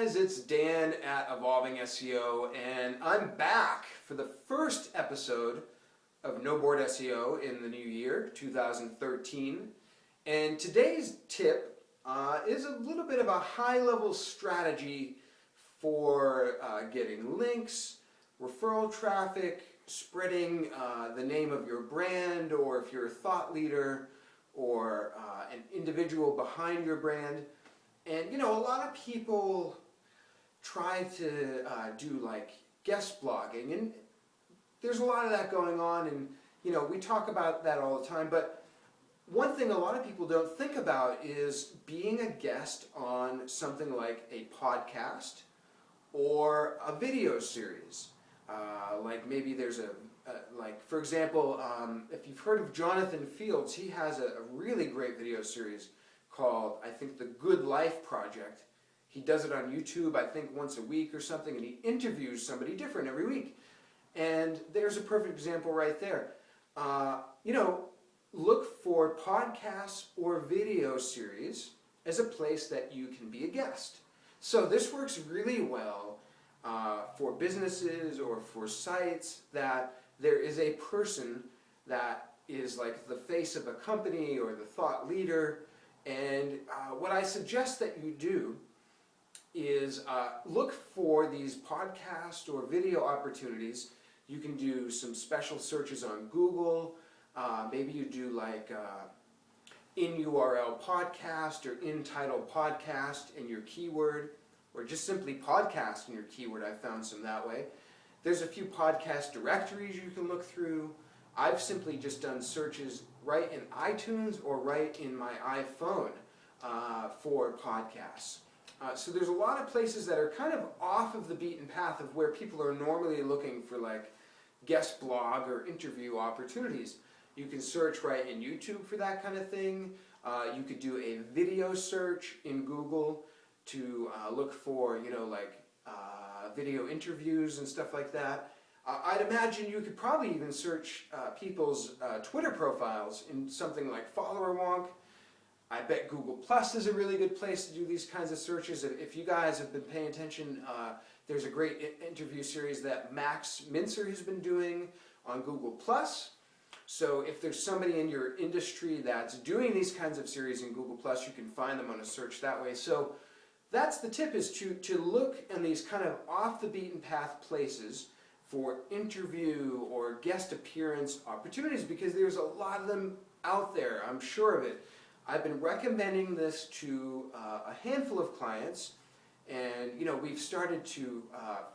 guys, it's Dan at Evolving SEO, and I'm back for the first episode of NoBoard SEO in the new year, 2013. And today's tip is a little bit of a high-level strategy for getting links, referral traffic, spreading the name of your brand, or if you're a thought leader or an individual behind your brand. And you know, a lot of people try to do like guest blogging, and there's a lot of that going on, and you know, we talk about that all the time. But one thing a lot of people don't think about is being a guest on something like a podcast or a video series. Like maybe there's like for example, if you've heard of Jonathan Fields, he has a really great video series called, I think, The Good Life Project. He does it on YouTube, I think, once a week or something, and he interviews somebody different every week. And there's a perfect example right there. You know, look for podcasts or video series as a place that you can be a guest. So this works really well for businesses or for sites that there is a person that is like the face of a company or the thought leader. And what I suggest that you do is look for these podcast or video opportunities. You can do some special searches on Google. Maybe you do like in URL podcast or in title podcast in your keyword, or just simply podcast in your keyword. I found some that way. There's a few podcast directories you can look through. I've simply just done searches right in iTunes or right in my iPhone for podcasts. So there's a lot of places that are kind of off of the beaten path of where people are normally looking for like guest blog or interview opportunities. You can search right in YouTube for that kind of thing. You could do a video search in Google to look for, you know, like video interviews and stuff like that. I'd imagine you could probably even search people's Twitter profiles in something like Follower Wonk. I bet Google Plus is a really good place to do these kinds of searches. If you guys have been paying attention, there's a great interview series that Max Mincer has been doing on Google Plus. So if there's somebody in your industry that's doing these kinds of series in Google Plus, you can find them on a search that way. So that's the tip, is to look in these kind of off the beaten path places for interview or guest appearance opportunities, because there's a lot of them out there, I'm sure of it. I've been recommending this to a handful of clients, and you know, we've started to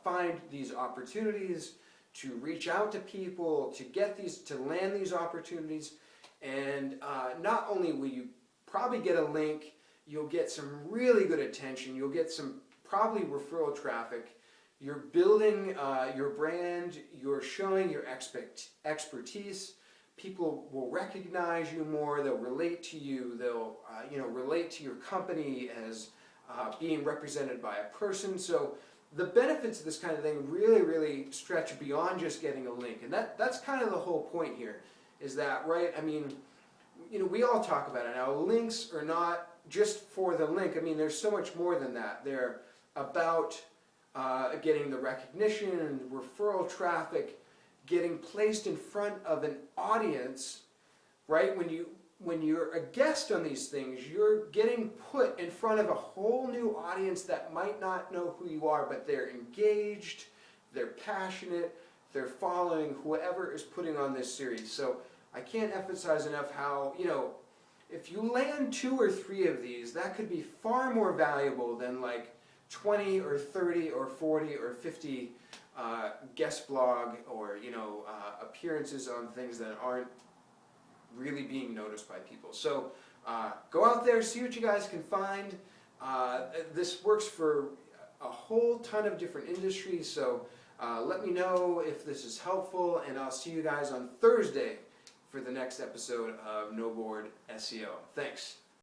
find these opportunities, to reach out to people, to get these, to land these opportunities. And not only will you probably get a link, you'll get some really good attention, you'll get some probably referral traffic. You're building your brand, you're showing your expertise. People will recognize you more, they'll relate to you, they'll you know, relate to your company as being represented by a person. So the benefits of this kind of thing really, really stretch beyond just getting a link. And that's kind of the whole point here, is that, right, I mean, you know, we all talk about it now. Links are not just for the link. I mean, there's so much more than that. They're about getting the recognition and referral traffic, getting placed in front of an audience, right? When you're a guest on these things, you're getting put in front of a whole new audience that might not know who you are, but they're engaged, they're passionate, they're following whoever is putting on this series. So I can't emphasize enough how, you know, if you land 2 or 3 of these, that could be far more valuable than like 20 or 30 or 40 or 50 guest blog or, you know, appearances on things that aren't really being noticed by people. So go out there, see what you guys can find. This works for a whole ton of different industries, so let me know if this is helpful, and I'll see you guys on Thursday for the next episode of NoBoard SEO. Thanks.